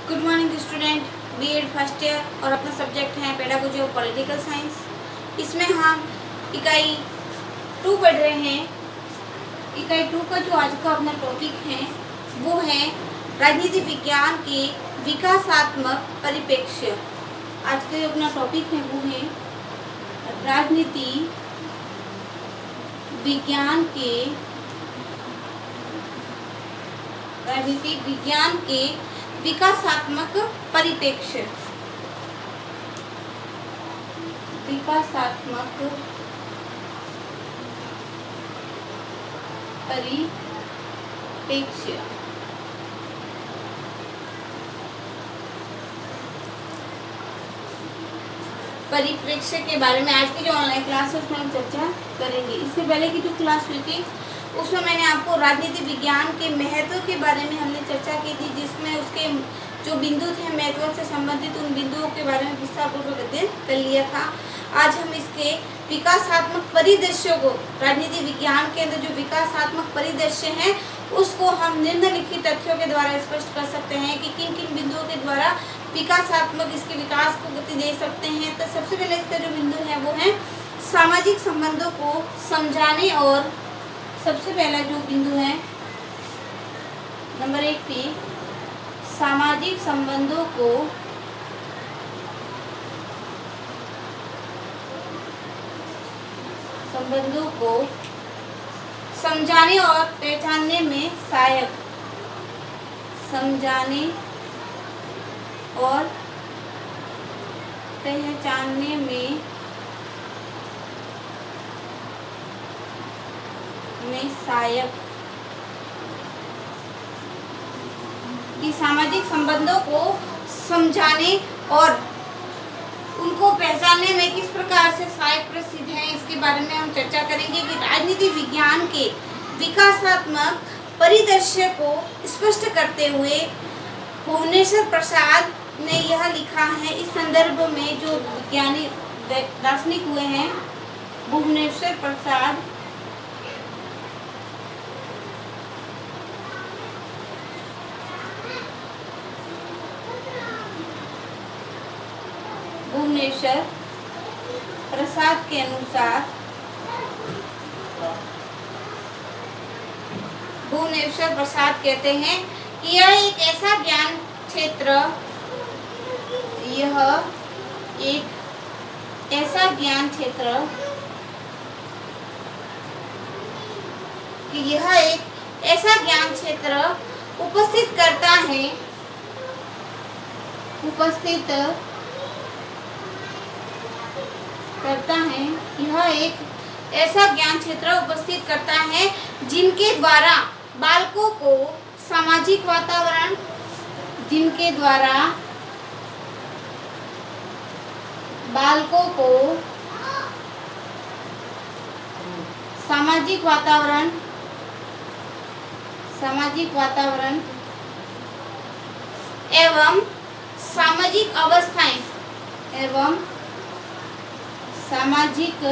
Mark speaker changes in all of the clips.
Speaker 1: Good morning student, BEd first year और अपना subject है पेडागोजी और पॉलिटिकल साइंस। इसमें हम इकाई 2 पढ़ रहे हैं। इकाई 2 का जो आज का अपना टॉपिक है वो है राजनीति विज्ञान के विकासात्मक परिप्रेक्ष्य। आज का जो अपना टॉपिक है वो है राजनीति विज्ञान के विकासात्मक परिप्रेक्ष्य। परिप्रेक्ष्य के बारे में आज की जो ऑनलाइन क्लास है उसमें हम चर्चा करेंगे। इससे पहले की जो क्लास हुई थी उसमें मैंने आपको राजनीति विज्ञान के महत्व के बारे में हमने चर्चा की थी, जिसमें उसके जो बिंदु थे महत्व से संबंधित उन बिंदुओं के बारे में विस्तारपूर्वक अध्ययन कर लिया था। आज हम इसके विकासात्मक परिदृश्यों को, राजनीति विज्ञान के अंदर जो विकासात्मक परिदृश्य हैं उसको हम निम्नलिखित तथ्यों के द्वारा स्पष्ट कर सकते हैं कि किन किन बिंदुओं के द्वारा विकासात्मक इसके विकास को गति दे सकते हैं। तो सबसे पहले इसका जो बिंदु है वो है सामाजिक संबंधों को समझाने, और सबसे पहला जो बिंदु है नंबर 1 पे सामाजिक संबंधों को समझाने और पहचानने में सहायक, समझाने और पहचानने में सहायक। कि सामाजिक संबंधों को समझाने और उनको पहचानने में किस प्रकार से सहायक प्रसिद्ध है, इसके बारे में हम चर्चा करेंगे। कि राजनीति विज्ञान के विकासात्मक परिदृश्य को स्पष्ट करते हुए भुवनेश्वर प्रसाद ने यह लिखा है। इस संदर्भ में जो विज्ञानी दार्शनिक हुए हैं भुवनेश्वर प्रसाद, भुवनेश्वर प्रसाद के अनुसार भुवनेश्वर प्रसाद कहते हैं कि यह एक ऐसा ज्ञान क्षेत्र उपस्थित करता है जिनके द्वारा बालकों को सामाजिक वातावरण एवं सामाजिक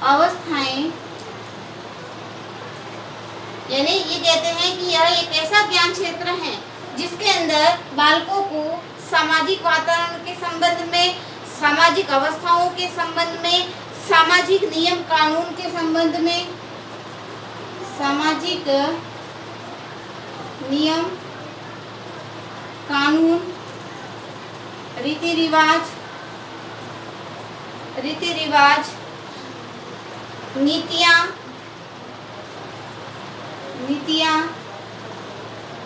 Speaker 1: अवस्थाएं यानी ये कहते हैं कि यह एक ऐसा ज्ञान क्षेत्र है जिसके अंदर बालकों को सामाजिक वातावरण के संबंध में, सामाजिक अवस्थाओं के संबंध में, सामाजिक नियम कानून के संबंध में, सामाजिक नियम कानून, रीति रिवाज, नीतियाँ,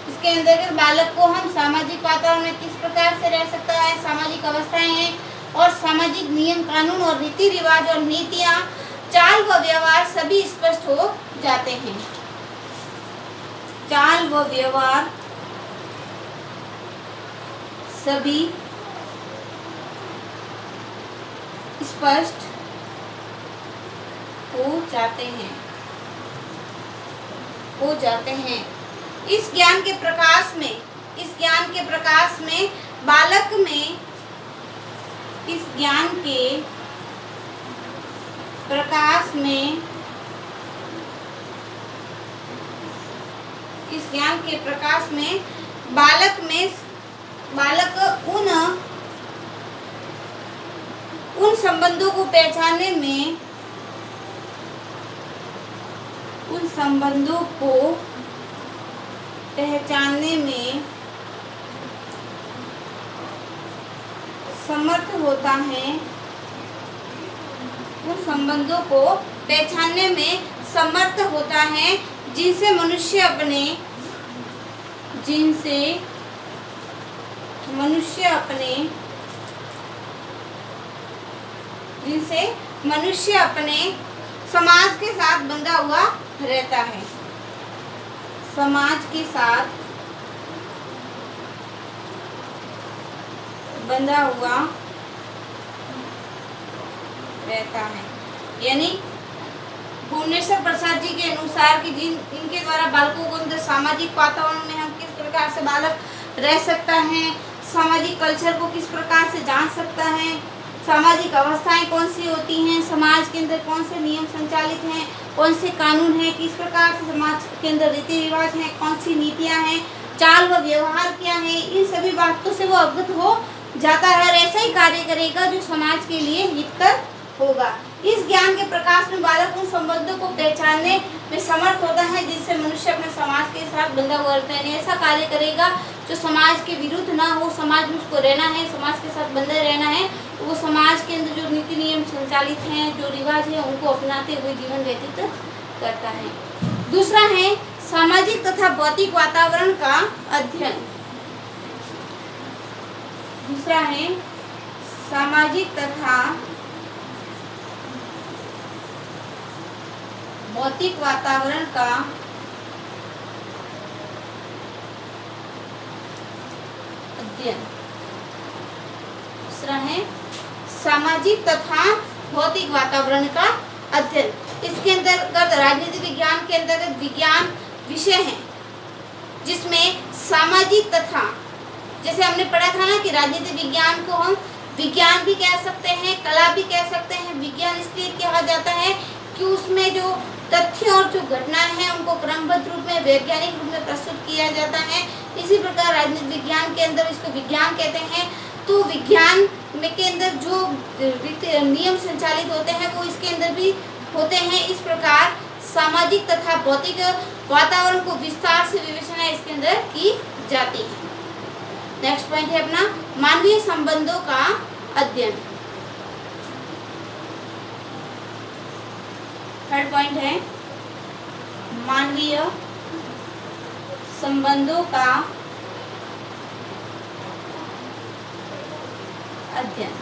Speaker 1: इसके अंतर्गत बालक को हम सामाजिक वातावरण में किस प्रकार से रह सकता है, सामाजिक अवस्थाएं हैं और सामाजिक नियम कानून और रीति रिवाज और नीतियाँ, चाल व व्यवहार सभी स्पष्ट हो जाते हैं। चाल व व्यवहार सभी स्पष्ट हो जाते हैं। इस ज्ञान के प्रकाश में बालक में इस ज्ञान के प्रकाश में बालक उन संबंधों को पहचानने में समर्थ होता है, उन संबंधों को पहचानने में समर्थ होता है जिनसे मनुष्य अपने समाज के साथ बंधा हुआ रहता है, समाज के साथ बंधा हुआ रहता है। यानी भुवनेश्वर प्रसाद जी के अनुसार कि इनके द्वारा बालकों को अंदर सामाजिक वातावरण में हम किस प्रकार से बालक रह सकता है, सामाजिक कल्चर को किस प्रकार से जान सकता है, सामाजिक अवस्थाएं कौन सी होती हैं, समाज के अंदर कौन से नियम संचालित हैं, कौन से कानून हैं, किस प्रकार से समाज के अंदर रीति रिवाज हैं, कौन सी नीतियां हैं, चाल व व्यवहार क्या है, इन सभी बातों से वो अवगत हो जाता है और ऐसा ही कार्य करेगा जो समाज के लिए हितकर होगा। इस ज्ञान के प्रकाश में बालक उन संबंधों को पहचानने में समर्थ होता है जिससे मनुष्य अपने समाज के साथ बंधा हुआ रहता है। ऐसा कार्य करेगा जो समाज के विरुद्ध ना हो, समाज में उसको रहना है, समाज के साथ बंधे रहना है, तो वो समाज के अंदर जो नीति नियम संचालित हैं, जो रिवाज है, उनको अपनाते हुए जीवन व्यतीत करता है। दूसरा है सामाजिक तथा भौतिक वातावरण का अध्ययन। दूसरा है सामाजिक तथा भौतिक वातावरण का अध्ययन। दूसरा है सामाजिक तथा भौतिक वातावरण का अध्ययन। इसके अंतर्गत राजनीति विज्ञान के अंतर्गत विज्ञान विषय है जिसमें सामाजिक तथा, जैसे हमने पढ़ा था ना कि राजनीति विज्ञान को हम विज्ञान भी कह सकते हैं, कला भी कह सकते हैं। विज्ञान इसलिए कहा जाता है कि उसमें जो तथ्य और जो घटनाएं हैं उनको क्रमबद्ध रूप में, वैज्ञानिक रूप में प्रस्तुत किया जाता है। इसी प्रकार राजनीति विज्ञान के अंदर इसको विज्ञान कहते हैं। तो विज्ञान में के अंदर जो नियम संचालित होते हैं वो इसके अंदर भी होते हैं। इस प्रकार सामाजिक तथा भौतिक वातावरण को विस्तार से विवेचना इसके अंदर की जाती है। नेक्स्ट पॉइंट है अपना मानवीय संबंधों का अध्ययन। थर्ड पॉइंट है मानवीय संबंधों का अध्ययन।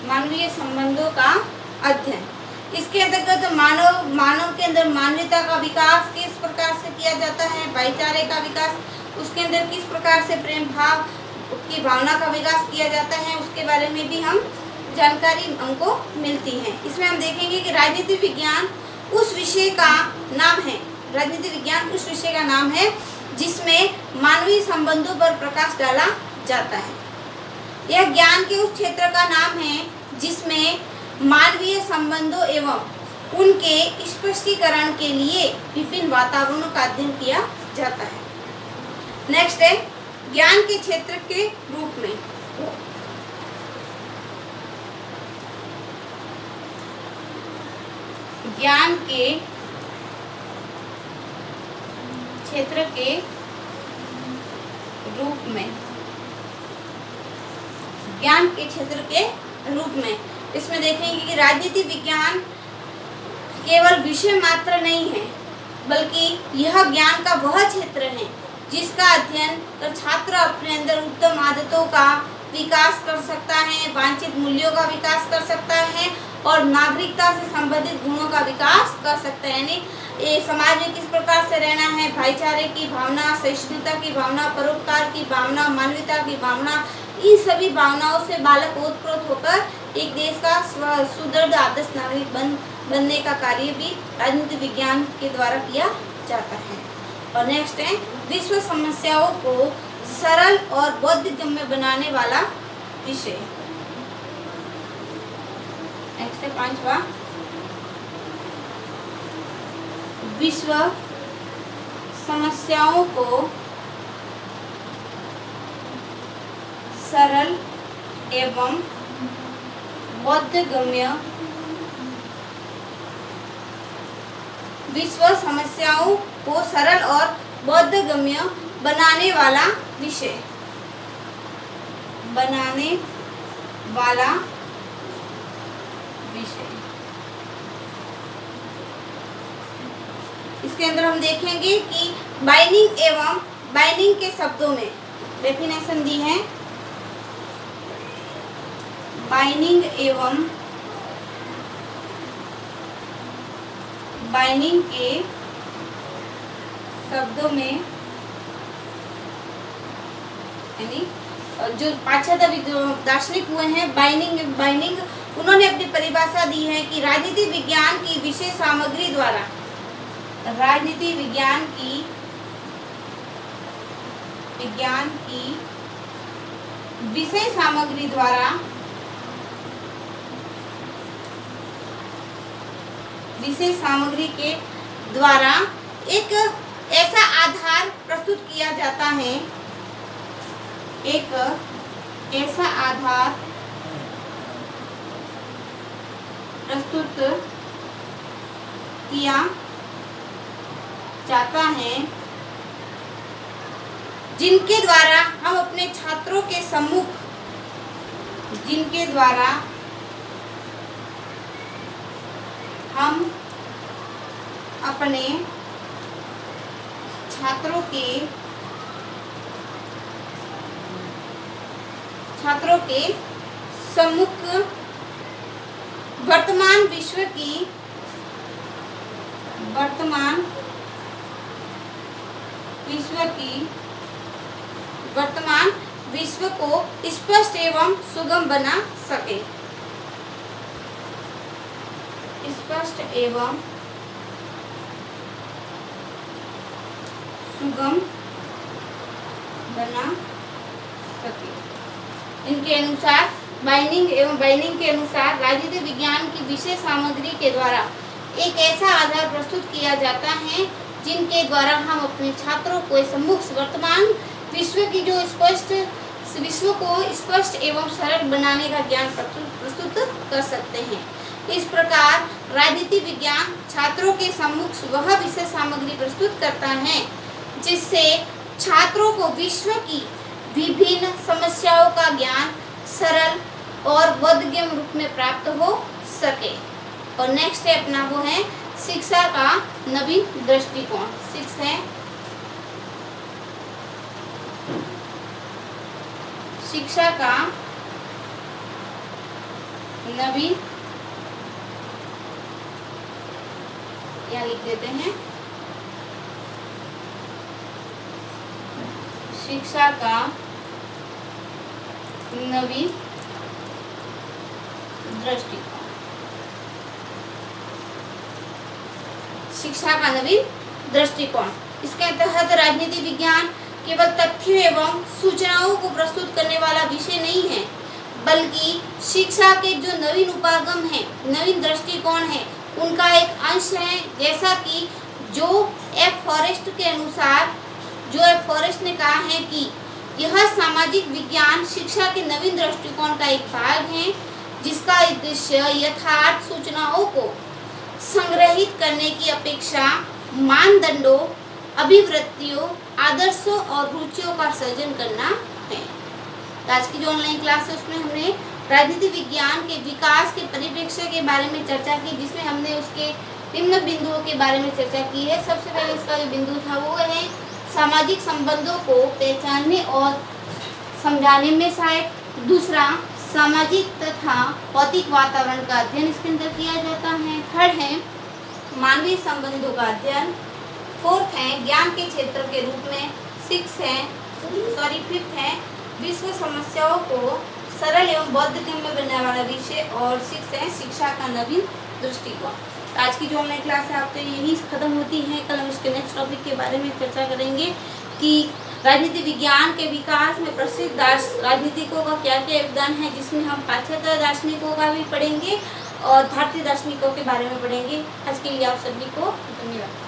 Speaker 1: मानवीय संबंधों का अध्ययन, इसके अंतर्गत मानव के अंदर मानवीयता का विकास किस प्रकार से किया जाता है, भाईचारे का विकास, उसके अंदर किस प्रकार से प्रेम भाव की भावना का विकास किया जाता है, उसके बारे में भी हम जानकारी हमको मिलती है। इसमें हम देखेंगे कि राजनीति विज्ञान उस विषय का नाम है, राजनीति विज्ञान उस विषय का नाम है जिसमें मानवीय संबंधों पर प्रकाश डाला जाता है। यह ज्ञान के उस क्षेत्र का नाम है जिसमें मानवीय संबंधों एवं उनके स्पष्टीकरण के लिए विभिन्न वातावरणों का अध्ययन किया जाता है। नेक्स्ट है ज्ञान के क्षेत्र के रूप में। ज्ञान के क्षेत्र के रूप में, ज्ञान के क्षेत्र के रूप में इसमें देखेंगे कि राजनीति विज्ञान केवल विषय मात्र नहीं है बल्कि यह ज्ञान का वह क्षेत्र है जिसका अध्ययन कर छात्र अपने अंदर उत्तम आदतों का विकास कर सकता है, वांछित मूल्यों का विकास कर सकता है और नागरिकता से संबंधित गुणों का विकास कर सकता है। यानी ये समाज में किस प्रकार से रहना है, भाईचारे की भावना, सहिष्णुता की भावना, परोपकार की भावना, मानवता की भावना, इन सभी भावनाओं से बालक ओतप्रोत होकर एक देश का सुदृढ़ आदर्श नागरिक बनने का कार्य भी राजनीति विज्ञान के द्वारा किया जाता है। और नेक्स्ट है विश्व समस्याओं को सरल और बोधगम्य बनाने वाला विषय। नेक्स्ट है 5वां विश्व समस्याओं को सरल एवं बोधगम्य विश्व समस्याओं को सरल और बोधगम्य बनाने वाला विषय इसके अंदर हम देखेंगे कि बाइनिंग के शब्दों में डेफिनेशन दी है। बाइनिंग के शब्दों में यानी जो पाश्चात्य दार्शनिक हुए हैं बाइनिंग उन्होंने अपनी परिभाषा दी है कि राजनीति विज्ञान की विषय सामग्री द्वारा विषय सामग्री के द्वारा एक ऐसा आधार प्रस्तुत किया जाता है, जिनके द्वारा हम अपने छात्रों के सम्मुख वर्तमान विश्व को स्पष्ट एवं सुगम बना सके। इनके अनुसार बाइनिंग के अनुसार राजनीति विज्ञान की विषय सामग्री के द्वारा एक ऐसा आधार प्रस्तुत किया जाता है जिनके द्वारा हम अपने छात्रों को सम्मुख वर्तमान विश्व को स्पष्ट एवं सरल बनाने का ज्ञान प्रस्तुत कर सकते हैं। इस प्रकार राजनीति विज्ञान छात्रों के सम्मुख वह विषय सामग्री प्रस्तुत करता है जिससे छात्रों को विश्व की विभिन्न समस्याओं का ज्ञान सरल और बोधगम्य रूप में प्राप्त हो सके। और नेक्स्ट है अपना वो है शिक्षा का नवीन दृष्टिकोण। शिक्षा का नवीन, या लिख देते हैं शिक्षा का नवीन दृष्टिकोण। इसके तहत राजनीति विज्ञान केवल तथ्यों एवं सूचनाओं को प्रस्तुत करने वाला विषय नहीं है, बल्कि शिक्षा के जो नवीन उपागम है, नवीन दृष्टिकोण है, उनका एक अंश है। जैसा कि जो एफ फॉरेस्ट ने कहा है कि यह सामाजिक विज्ञान शिक्षा के नवीन दृष्टिकोण का एक भाग है, जिसका उद्देश्य यथार्थ सूचनाओं को संग्रहित करने की अपेक्षा मानदंडों, अभिवृत्तियों, आदर्शों और रुचियों का सर्जन करना है। आज की जो ऑनलाइन क्लास है उसमें हमने राजनीति विज्ञान के विकास के परिप्रेक्ष्य के बारे में चर्चा की, जिसमें हमने उसके निम्न बिंदुओं के बारे में चर्चा की है। सबसे पहले इसका जो बिंदु था वो है सामाजिक संबंधों को पहचानने और समझाने में सहायक। दूसरा, सामाजिक तथा भौतिक वातावरण का अध्ययन इसके अंदर किया जाता है। थर्ड है मानवीय संबंधों का अध्ययन। फोर्थ है ज्ञान के क्षेत्र के रूप में। फिफ्थ है विश्व समस्याओं को सरल एवं बोधगम्य बनने वाला विषय। और सिक्स है शिक्षा का नवीन दृष्टिकोण। आज की जो ऑनलाइन क्लास है आपके यही खत्म होती है। कल हम इसके नेक्स्ट टॉपिक के बारे में चर्चा करेंगे कि राजनीति विज्ञान के विकास में प्रसिद्ध राजनीतिकों का क्या क्या योगदान है, जिसमें हम पाश्चात्य दार्शनिकों का भी पढ़ेंगे और भारतीय दार्शनिकों के बारे में पढ़ेंगे। आज के लिए आप सभी को धन्यवाद।